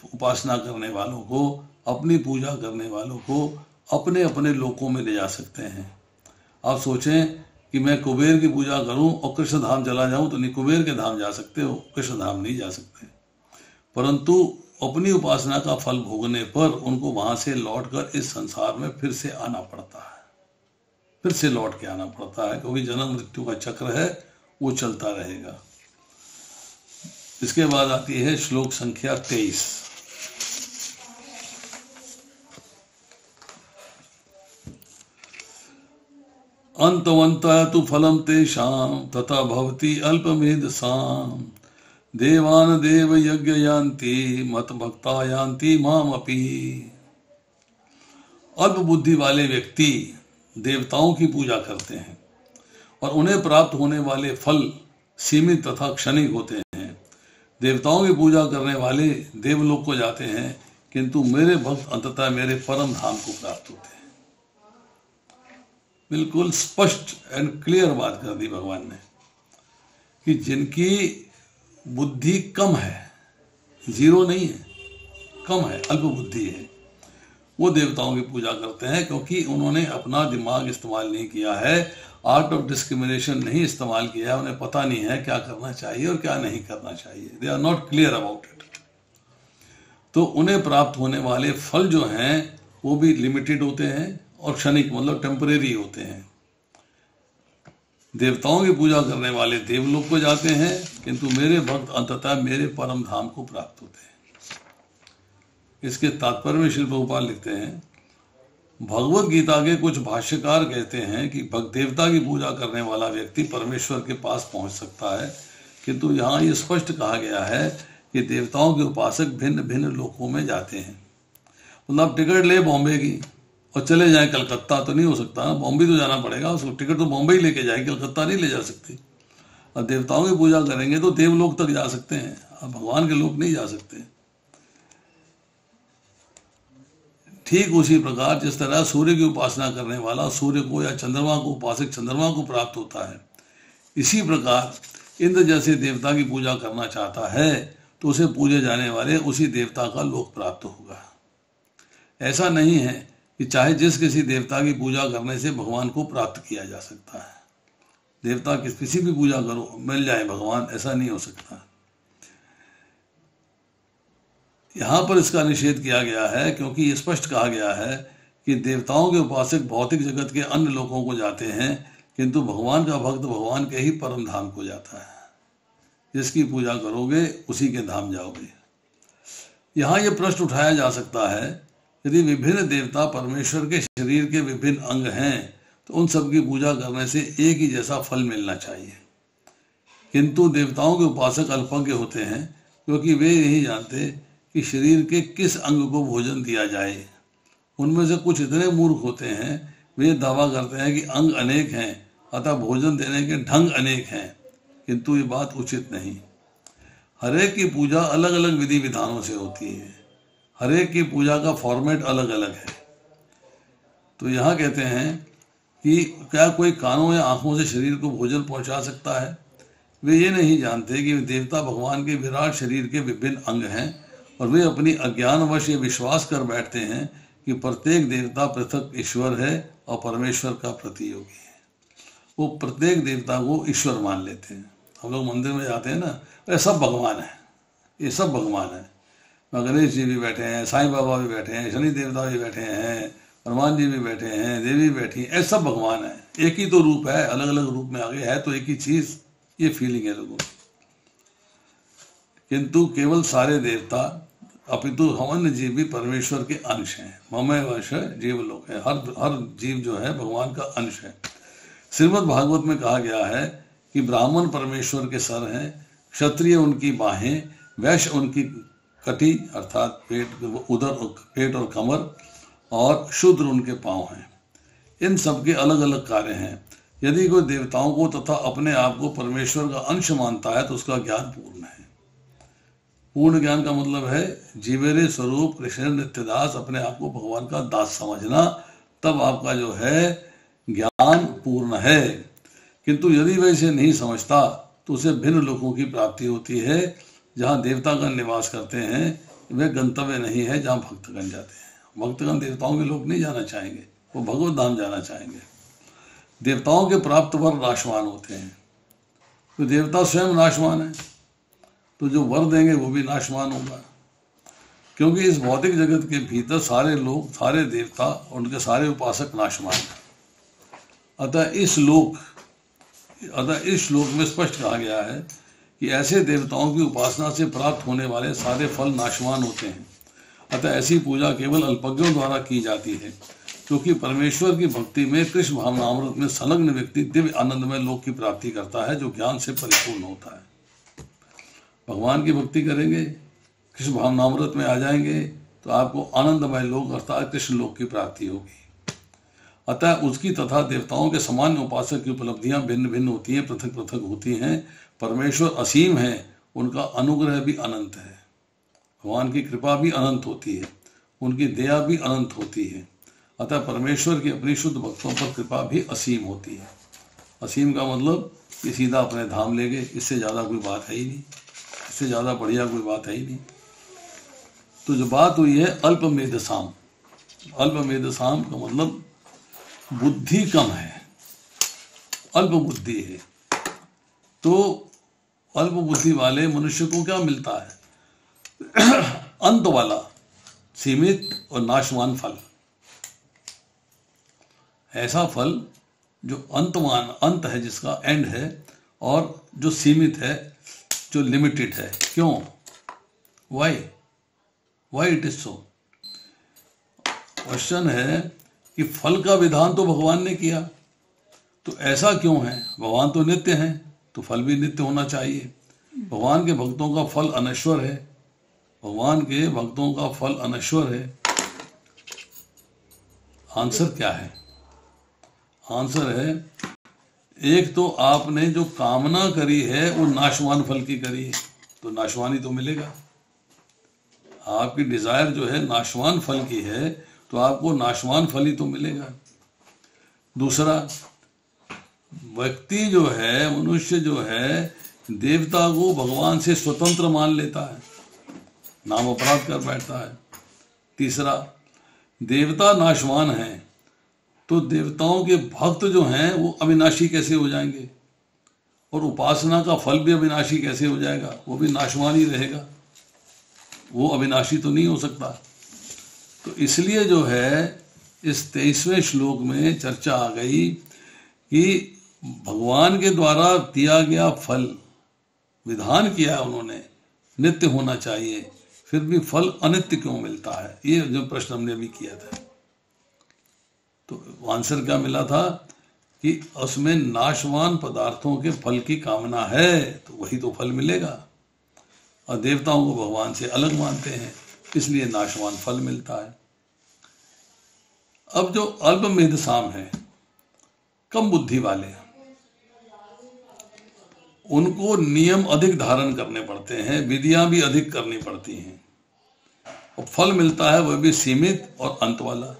उपासना करने वालों को, अपनी पूजा करने वालों को अपने अपने लोकों में ले जा सकते हैं। आप सोचें कि मैं कुबेर की पूजा करूं और कृष्ण धाम चला जाऊं, तो नहीं, कुबेर के धाम जा सकते हो, कृष्ण धाम नहीं जा सकते। परंतु अपनी उपासना का फल भोगने पर उनको वहां से लौटकर इस संसार में फिर से आना पड़ता है, फिर से लौट के आना पड़ता है, क्योंकि जन्म मृत्यु का चक्र है, वो चलता रहेगा। इसके बाद आती है श्लोक संख्या 23। अंतवंतः तु फलम तेषां तथा भवति अल्पमेधसाम् देवान देव यज्ञ यान्ति मत भक्ता यान्ति माम अपि। अल्प बुद्धि वाले व्यक्ति देवताओं की पूजा करते हैं और उन्हें प्राप्त होने वाले फल सीमित तथा क्षणिक होते हैं। देवताओं की पूजा करने वाले देवलोक को जाते हैं, किंतु मेरे भक्त अंततः मेरे परम धाम को प्राप्त होते हैं। बिल्कुल स्पष्ट एंड क्लियर बात कर दी भगवान ने कि जिनकी बुद्धि कम है, जीरो नहीं है, कम है, अल्प बुद्धि है, वो देवताओं की पूजा करते हैं, क्योंकि उन्होंने अपना दिमाग इस्तेमाल नहीं किया है, आर्ट ऑफ डिस्क्रिमिनेशन नहीं इस्तेमाल किया है, उन्हें पता नहीं है क्या करना चाहिए और क्या नहीं करना चाहिए। They are not clear about it. तो उन्हें प्राप्त होने वाले फल जो हैं वो भी लिमिटेड होते हैं और क्षणिक, मतलब टेम्परेरी होते हैं। देवताओं की पूजा करने वाले देवलोक को जाते हैं, किंतु मेरे भक्त अंततः मेरे परम धाम को प्राप्त होते हैं। इसके तात्पर्य में श्री प्रभुपाद लिखते हैं, भगवत गीता के कुछ भाष्यकार कहते हैं कि भक्त देवता की पूजा करने वाला व्यक्ति परमेश्वर के पास पहुंच सकता है, किंतु यहाँ ये स्पष्ट कहा गया है कि देवताओं के उपासक भिन्न भिन्न लोकों में जाते हैं। मतलब आप टिकट ले बॉम्बे की और चले जाएं कलकत्ता, तो नहीं हो सकता ना, बॉम्बे तो जाना पड़ेगा उसको, टिकट तो बॉम्बे ही लेके जाए, कलकत्ता नहीं ले जा सकती। और देवताओं की पूजा करेंगे तो देवलोक तक जा सकते हैं, अब भगवान के लोक नहीं जा सकते। ठीक उसी प्रकार जिस तरह सूर्य की उपासना करने वाला सूर्य को या चंद्रमा को उपासक चंद्रमा को प्राप्त होता है, इसी प्रकार इंद्र जैसे देवता की पूजा करना चाहता है तो उसे पूजे जाने वाले उसी देवता का लोक प्राप्त होगा। ऐसा नहीं है कि चाहे जिस किसी देवता की पूजा करने से भगवान को प्राप्त किया जा सकता है। देवता किसी भी पूजा करो मिल जाए भगवान, ऐसा नहीं हो सकता। यहाँ पर इसका निषेध किया गया है क्योंकि ये स्पष्ट कहा गया है कि देवताओं के उपासक भौतिक जगत के अन्य लोकों को जाते हैं, किंतु भगवान का भक्त भगवान के ही परम धाम को जाता है। जिसकी पूजा करोगे उसी के धाम जाओगे। यहाँ ये प्रश्न उठाया जा सकता है, यदि विभिन्न देवता परमेश्वर के शरीर के विभिन्न अंग हैं तो उन सब की पूजा करने से एक ही जैसा फल मिलना चाहिए, किंतु देवताओं के उपासक अल्पज्ञ होते हैं क्योंकि वे नहीं जानते कि शरीर के किस अंग को भोजन दिया जाए। उनमें से कुछ इतने मूर्ख होते हैं, वे दावा करते हैं कि अंग अनेक हैं अतः भोजन देने के ढंग अनेक हैं, किंतु ये बात उचित नहीं। हरेक की पूजा अलग अलग विधि विधानों से होती है, हरेक की पूजा का फॉर्मेट अलग अलग है। तो यहाँ कहते हैं कि क्या कोई कानों या आंखों से शरीर को भोजन पहुंचा सकता है। वे ये नहीं जानते कि देवता भगवान के विराट शरीर के विभिन्न अंग हैं और वे अपनी अज्ञानवश ये विश्वास कर बैठते हैं कि प्रत्येक देवता पृथक ईश्वर है और परमेश्वर का प्रतियोगी है। वो प्रत्येक देवता को ईश्वर मान लेते हैं। हम लोग मंदिर में जाते हैं ना, ये सब भगवान है, ये सब भगवान है। गणेश जी भी बैठे हैं, साईं बाबा भी बैठे हैं, शनि देवता भी बैठे हैं, हनुमान जी भी बैठे हैं, देवी बैठी हैं, सब भगवान है। एक ही तो रूप है, अलग अलग रूप में आगे है तो एक ही चीज, ये फीलिंग है लोगों की। किंतु केवल सारे देवता अपितु हवन जीव भी परमेश्वर के अंश हैं। ममय वश जीव लोग है, हर जीव जो है भगवान का अंश है। श्रीमद् भागवत में कहा गया है कि ब्राह्मण परमेश्वर के सर हैं, क्षत्रिय उनकी बाहें, वैश्य उनकी कटी अर्थात पेट, उदर, पेट और कमर, और शूद्र उनके पांव हैं। इन सब के अलग अलग कार्य हैं। यदि कोई देवताओं को तथा अपने आप को परमेश्वर का अंश मानता है तो उसका ज्ञान पूर्ण है। पूर्ण ज्ञान का मतलब है जीवेरे स्वरूप कृष्ण नित्यदास, अपने आप को भगवान का दास समझना, तब आपका जो है ज्ञान पूर्ण है। किंतु यदि वह इसे नहीं समझता तो उसे भिन्न लोकों की प्राप्ति होती है। जहाँ देवतागण निवास करते हैं वह गंतव्य नहीं है जहाँ भक्तगण जाते हैं। भक्तगण देवताओं के लोक नहीं जाना चाहेंगे, वो भगवत धाम जाना चाहेंगे। देवताओं के प्राप्त वर नाशवान होते हैं, तो देवता स्वयं नाशवान है, तो जो वर देंगे वो भी नाशवान होगा। क्योंकि इस भौतिक जगत के भीतर सारे लोग, सारे देवता और उनके सारे उपासक नाशवान हैं। अतः इस श्लोक में स्पष्ट कहा गया है कि ऐसे देवताओं की उपासना से प्राप्त होने वाले सारे फल नाशवान होते हैं। अतः ऐसी पूजा केवल अल्पज्ञों द्वारा की जाती है, क्योंकि परमेश्वर की भक्ति में कृष्ण भावनामृत में संलग्न व्यक्ति दिव्य आनंदमय लोक की प्राप्ति करता है, जो ज्ञान से परिपूर्ण होता है। भगवान की भक्ति करेंगे, कृष्ण भावनामृत में आ जाएंगे तो आपको आनंदमय लोक अर्थात कृष्ण लोक की प्राप्ति होगी। अतः उसकी तथा देवताओं के सामान्य उपासक की उपलब्धियां भिन्न भिन्न होती हैं, पृथक पृथक होती हैं। परमेश्वर असीम है, उनका अनुग्रह भी अनंत है, भगवान की कृपा भी अनंत होती है। उनकी दया भी अनंत होती है। अतः परमेश्वर की अपनी शुद्ध भक्तों पर कृपा भी असीम होती है। असीम का मतलब कि सीधा अपने धाम ले गए, इससे ज़्यादा कोई बात है ही नहीं, इससे ज़्यादा बढ़िया कोई बात है ही नहीं। तो जो बात हुई है अल्पमेधसाम, अल्पमेधसाम का मतलब बुद्धि कम है, अल्प बुद्धि है। तो अल्प बुद्धि वाले मनुष्य को क्या मिलता है? अंत वाला, सीमित और नाशवान फल। ऐसा फल जो अंत है, जिसका एंड है, और जो सीमित है, जो लिमिटेड है। क्यों? Why it is so? Question है कि फल का विधान तो भगवान ने किया, तो ऐसा क्यों है? भगवान तो नित्य हैं, तो फल भी नित्य होना चाहिए। भगवान के भक्तों का फल अनश्वर है, भगवान के भक्तों का फल अनश्वर है। आंसर क्या है? आंसर है, एक तो आपने जो कामना करी है वो नाशवान फल की करी है, तो नाशवान ही तो मिलेगा। आपकी डिजायर जो है नाशवान फल की है, तो आपको नाशवान फल ही तो मिलेगा। दूसरा, व्यक्ति जो है, मनुष्य जो है, देवता को भगवान से स्वतंत्र मान लेता है, नाम अपराध कर बैठता है। तीसरा, देवता नाशवान हैं, तो देवताओं के भक्त जो हैं वो अविनाशी कैसे हो जाएंगे? और उपासना का फल भी अविनाशी कैसे हो जाएगा? वो भी नाशवान ही रहेगा, वो अविनाशी तो नहीं हो सकता। तो इसलिए जो है इस 23वें श्लोक में चर्चा आ गई कि भगवान के द्वारा दिया गया फल, विधान किया उन्होंने, नित्य होना चाहिए, फिर भी फल अनित्य क्यों मिलता है? ये जो प्रश्न हमने अभी किया था, तो आंसर क्या मिला था कि उसमें नाशवान पदार्थों के फल की कामना है, तो वही तो फल मिलेगा। और देवताओं को भगवान से अलग मानते हैं, इसलिए नाशवान फल मिलता है। अब जो अल्पमेधसाम है, कम बुद्धि वाले, उनको नियम अधिक धारण करने पड़ते हैं, विधियां भी अधिक करनी पड़ती हैं, और फल मिलता है वह भी सीमित और अंत वाला।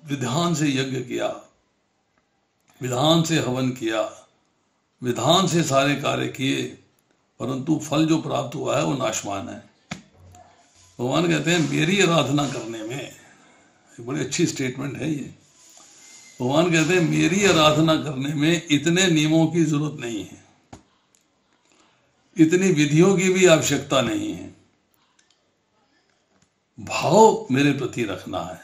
विधान से यज्ञ किया, विधान से हवन किया, विधान से सारे कार्य किए, परंतु फल जो प्राप्त हुआ है वो नाशवान है। भगवान कहते हैं मेरी आराधना करने में, बड़ी अच्छी स्टेटमेंट है ये, भगवान कहते हैं मेरी आराधना करने में इतने नियमों की जरूरत नहीं है, इतनी विधियों की भी आवश्यकता नहीं है। भाव मेरे प्रति रखना है,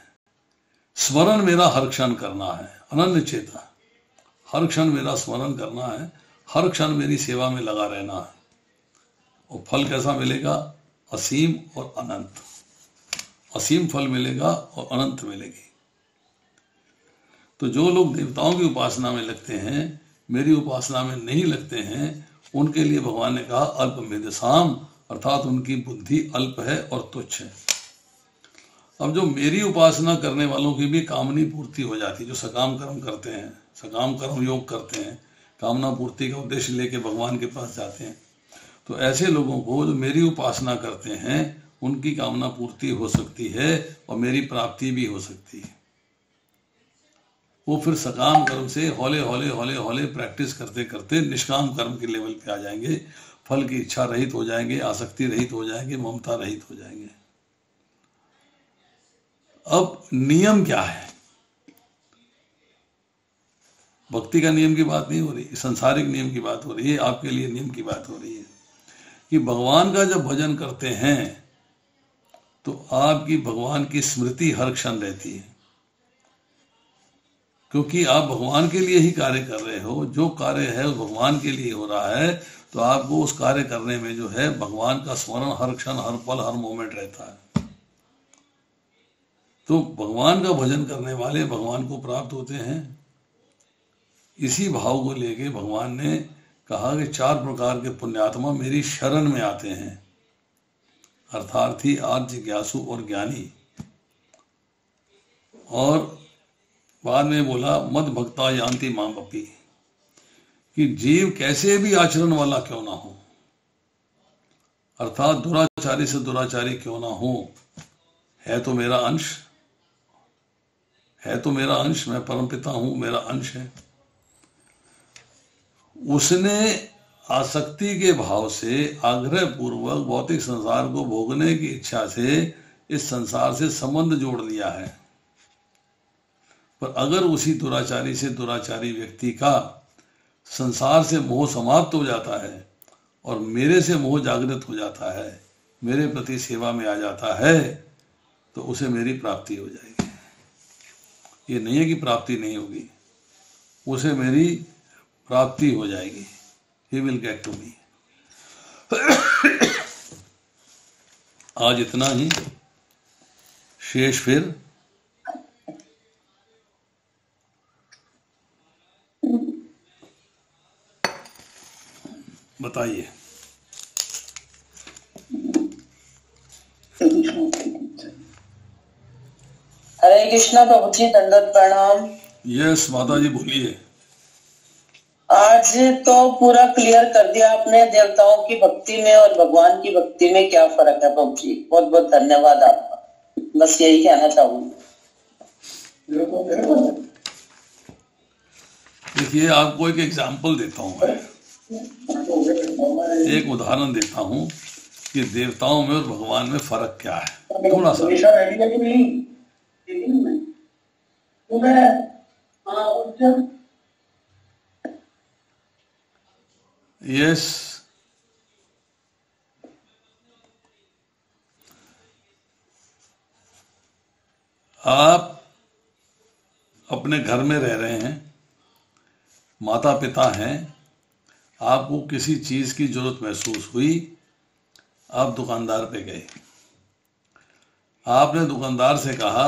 स्मरण मेरा हर क्षण करना है, अनन्य चेता, हर क्षण मेरा स्मरण करना है, हर क्षण मेरी सेवा में लगा रहना है। और फल कैसा मिलेगा? असीम और अनंत। असीम फल मिलेगा और अनंत मिलेगी। तो जो लोग देवताओं की उपासना में लगते हैं, मेरी उपासना में नहीं लगते हैं, उनके लिए भगवान ने कहा अल्पमेधसाम, अर्थात उनकी बुद्धि अल्प है और तुच्छ है। अब जो मेरी उपासना करने वालों की भी कामनी पूर्ति हो जाती है, जो सकाम कर्म करते हैं, सकाम कर्म योग करते हैं, कामना पूर्ति का उद्देश्य लेके भगवान के पास जाते हैं, तो ऐसे लोगों को जो मेरी उपासना करते हैं उनकी कामना पूर्ति हो सकती है और मेरी प्राप्ति भी हो सकती है। वो फिर सकाम कर्म से हौले हौले हौले हौले प्रैक्टिस करते करते निष्काम कर्म के लेवल पे आ जाएंगे, फल की इच्छा रहित हो जाएंगे, आसक्ति रहित हो जाएंगे, ममता रहित हो जाएंगे। अब नियम क्या है? भक्ति का नियम की बात नहीं हो रही, संसारिक नियम की बात हो रही है, आपके लिए नियम की बात हो रही है कि भगवान का जब भजन करते हैं तो आपकी भगवान की स्मृति हर क्षण रहती है, क्योंकि आप भगवान के लिए ही कार्य कर रहे हो। जो कार्य है वो भगवान के लिए हो रहा है, तो आपको उस कार्य करने में जो है भगवान का स्मरण हर क्षण, हर पल, हर मोमेंट रहता है। तो भगवान का भजन करने वाले भगवान को प्राप्त होते हैं। इसी भाव को लेके भगवान ने कहा कि 4 प्रकार के पुण्यात्मा मेरी शरण में आते हैं, अर्थार्थी, आर्य, जिज्ञासु और ज्ञानी। और बाद में बोला मद भक्ता यान्ति माम अपि, कि जीव कैसे भी आचरण वाला क्यों ना हो, अर्थात दुराचारी से दुराचारी क्यों ना हो, है तो मेरा अंश, मैं परमपिता हूं, मेरा अंश है। उसने आसक्ति के भाव से आग्रह पूर्वक भौतिक संसार को भोगने की इच्छा से इस संसार से संबंध जोड़ लिया है। पर अगर उसी दुराचारी से दुराचारी व्यक्ति का संसार से मोह समाप्त हो जाता है और मेरे से मोह जागृत हो जाता है, मेरे प्रति सेवा में आ जाता है, तो उसे मेरी प्राप्ति हो जाएगी। ये नहीं है कि प्राप्ति नहीं होगी, उसे मेरी प्राप्ति हो जाएगी। He will get to me। आज इतना ही, शेष फिर बताइए। हरे कृष्णा प्रभु जी, दंडवत प्रणाम। यस माता जी बोलिए। आज तो पूरा क्लियर कर दिया आपने, देवताओं की भक्ति में और भगवान की भक्ति में क्या फर्क है प्रभु जी। बहुत बहुत धन्यवाद आपका, बस यही कहना चाहूंगा। देखिए, आपको एक एग्जाम्पल देता हूं, मैं एक उदाहरण देता हूं कि देवताओं में और भगवान में फर्क क्या है, थोड़ा सा। यस, आप अपने घर में रह रहे हैं, माता पिता हैं, आपको किसी चीज की जरूरत महसूस हुई, आप दुकानदार पे गए। आपने दुकानदार से कहा,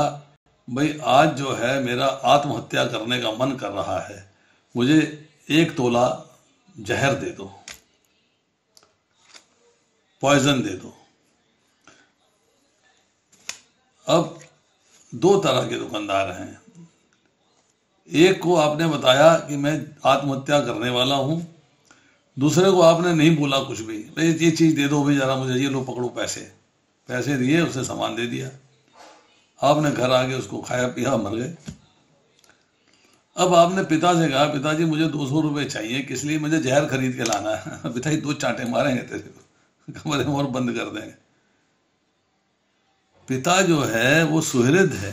भाई आज जो है मेरा आत्महत्या करने का मन कर रहा है, मुझे 1 तोला जहर दे दो, पॉइजन दे दो। अब 2 तरह के दुकानदार हैं। एक को आपने बताया कि मैं आत्महत्या करने वाला हूं, दूसरे को आपने नहीं बोला कुछ भी, भाई ये चीज दे दो भाई जरा मुझे, ये लो पकड़ो पैसे दिए, उसे सामान दे दिया, आपने घर आके उसको खाया पिया, मर गए। अब आपने पिता से कहा, पिताजी मुझे 200 रुपए चाहिए, किस लिए? मुझे जहर खरीद के लाना है। पिताजी 2 चांटे मारेंगे तेरे को, कमरे में और बंद कर देंगे। पिता जो है वो सुहृद है,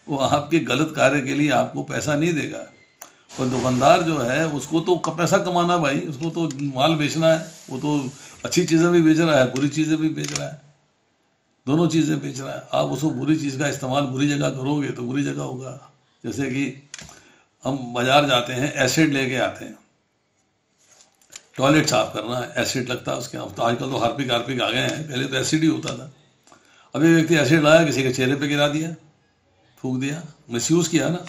वो आपके गलत कार्य के लिए आपको पैसा नहीं देगा। और दुकानदार जो है उसको तो पैसा कमाना भाई, उसको तो माल बेचना है, वो तो अच्छी चीजें भी बेच रहा है, बुरी चीजें भी बेच रहा है, दोनों चीजें बेच रहा है। आप उसको बुरी चीज का इस्तेमाल बुरी जगह करोगे तो बुरी जगह होगा। जैसे कि हम बाजार जाते हैं, एसिड लेके आते हैं, टॉयलेट साफ करना है, एसिड लगता है उसके। तो आजकल तो हार्पिक आ गए हैं, पहले तो एसिड ही होता था। अब एक व्यक्ति एसिड लाया, किसी के चेहरे पे गिरा दिया, फूक दिया, मिसयूज किया ना।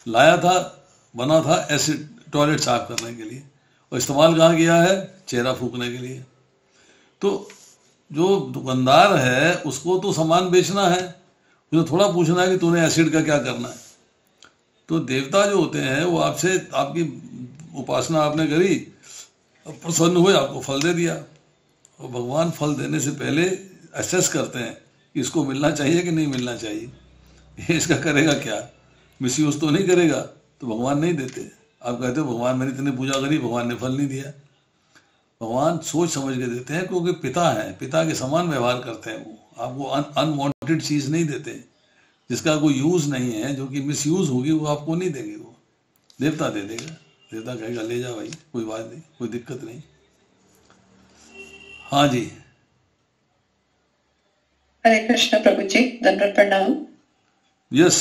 लाया था, बना था एसिड टॉयलेट साफ करने के लिए, और इस्तेमाल कहाँ किया है? चेहरा फूकने के लिए। तो जो दुकानदार है उसको तो सामान बेचना है, उसे थोड़ा पूछना है कि तूने एसिड का क्या करना है। तो देवता जो होते हैं वो आपसे, आपकी उपासना आपने करी, प्रसन्न हुए, आपको फल दे दिया। और भगवान फल देने से पहले असेस करते हैं कि इसको मिलना चाहिए कि नहीं मिलना चाहिए, ये इसका करेगा क्या, मिसयूज तो नहीं करेगा, तो भगवान नहीं देते। आप कहते हो भगवान मैंने इतनी पूजा करी, भगवान ने फल नहीं दिया। भगवान सोच समझ के देते हैं, क्योंकि पिता है, पिता के समान व्यवहार करते हैं। वो आपको अनवांटेड चीज नहीं देते, जिसका कोई यूज नहीं है, जो कि मिसयूज होगी वो आपको नहीं देंगे, वो देवता दे देगा। देवता कहेगा ले जा भाई, कोई बात नहीं, कोई दिक्कत नहीं। हाँ जी, हरे कृष्ण प्रभु जी, दंडवत प्रणाम। यस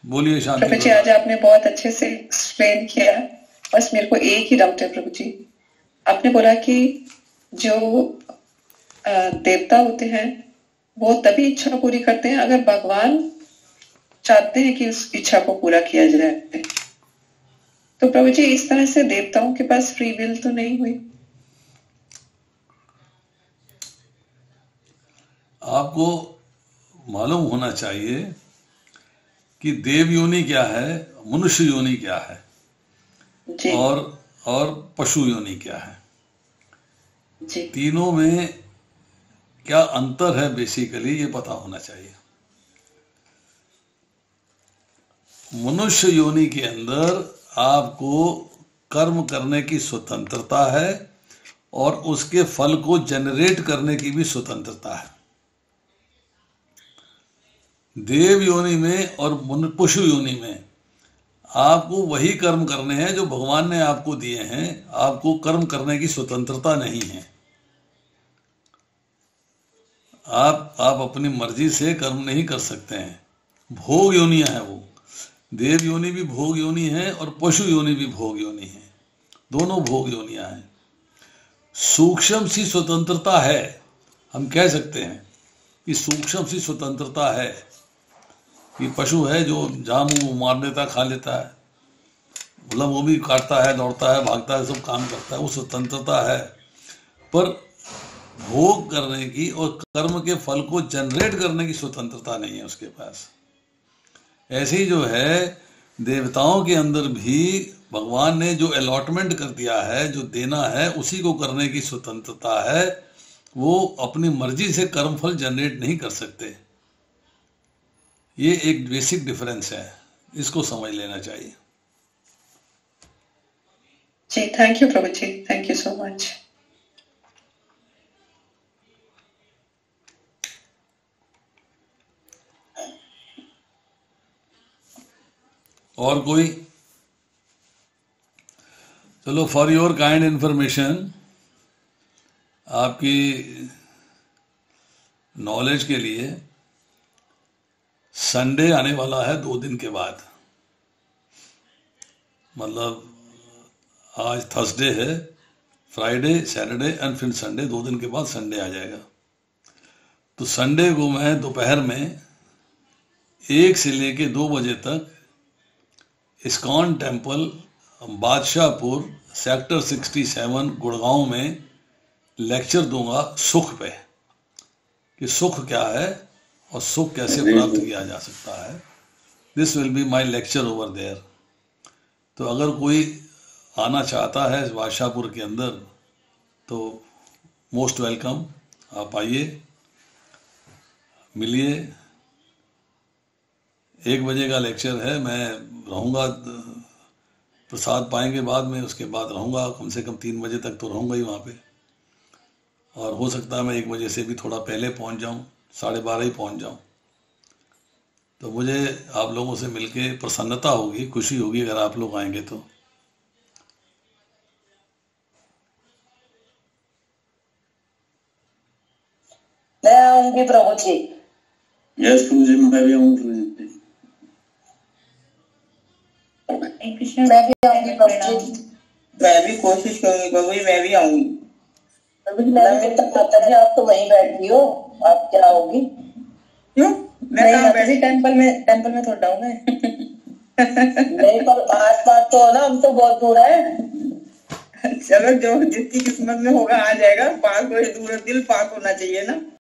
बोलिए शांति प्रभु जी, आज आपने बहुत अच्छे से एक्सप्लेन किया। बस मेरे को एक ही डाउट है प्रभु जी। आपने बोला कि जो देवता होते हैं वो तभी इच्छा पूरी करते हैं अगर भगवान चाहते हैं कि उस इच्छा को पूरा किया जाए। तो प्रभु जी, इस तरह से देवताओं के पास फ्री विल तो नहीं हुई? आपको मालूम होना चाहिए कि देव योनि क्या है, मनुष्य योनि क्या है, जी। और पशु योनि क्या है। जी। तीनों में क्या अंतर है बेसिकली ये पता होना चाहिए। मनुष्य योनि के अंदर आपको कर्म करने की स्वतंत्रता है और उसके फल को जनरेट करने की भी स्वतंत्रता है। देव योनि में और पशु योनि में आपको वही कर्म करने हैं जो भगवान ने आपको दिए हैं। आपको कर्म करने की स्वतंत्रता नहीं है। आप अपनी मर्जी से कर्म नहीं कर सकते हैं। भोग योनियां है वो। देव योनि भी भोग योनि है और पशु योनि भी भोग योनि है। दोनों भोग योनियां हैं। सूक्ष्म सी स्वतंत्रता है। हम कह सकते हैं कि सूक्ष्म सी स्वतंत्रता है कि पशु है जो जहां मुंह मार देता खा लेता है, मतलब वो भी काटता है, दौड़ता है, भागता है, सब काम करता है, वो स्वतंत्रता है। पर भोग करने की और कर्म के फल को जनरेट करने की स्वतंत्रता नहीं है उसके पास। ऐसे ही जो है देवताओं के अंदर भी भगवान ने जो अलॉटमेंट कर दिया है, जो देना है, उसी को करने की स्वतंत्रता है। वो अपनी मर्जी से कर्म फल जनरेट नहीं कर सकते। ये एक बेसिक डिफरेंस है, इसको समझ लेना चाहिए। जी thank you Prabhu ji, thank you so much. और कोई? चलो, फॉर योर काइंड इंफॉर्मेशन, आपकी नॉलेज के लिए, संडे आने वाला है 2 दिन के बाद। मतलब आज थर्सडे है, फ्राइडे, सैटरडे एंड फिर संडे, 2 दिन के बाद संडे आ जाएगा। तो संडे को मैं दोपहर में 1 से लेके 2 बजे तक ISKCON temple Badshahpur sector 67 Gurgaon में लेक्चर दूंगा सुख पे, कि सुख क्या है और सुख कैसे प्राप्त किया जा सकता है। This will be my lecture over there. तो अगर कोई आना चाहता है इस बादशाहपुर के अंदर तो मोस्ट वेलकम, आप आइए, मिलिए। 1 बजे का लेक्चर है, मैं रहूँगा, प्रसाद पाएंगे बाद में, उसके बाद रहूँगा, कम से कम 3 बजे तक तो रहूँगा ही वहाँ पे। और हो सकता है मैं 1 बजे से भी थोड़ा पहले पहुँच जाऊँ, 12:30 ही पहुँच जाऊँ। तो मुझे आप लोगों से मिलके प्रसन्नता होगी, खुशी होगी अगर आप लोग आएंगे तो। मैं आऊंगी प्रभु जी। यस प्रभु जी, मैं भी आऊंगी प्रभु जी। मैं भी आऊंगी प्रभु जी। मैं भी कोशिश करूंगी प्रभु जी, मैं भी आऊंगी। प्रभु जी मैं तो माता जी, आप तो वहीं बैठी हो, आप क्या आओगी? क्यों? मैं कहाँ बैठी? टेंपल में थोड़ा हूँ मैं। नहीं, पर आस पास तो ना, हम तो बहुत दूर है। चलो, जो जिसकी किस्मत में होगा आ जाएगा। पास हो, दूर दिल पास होना चाहिए ना।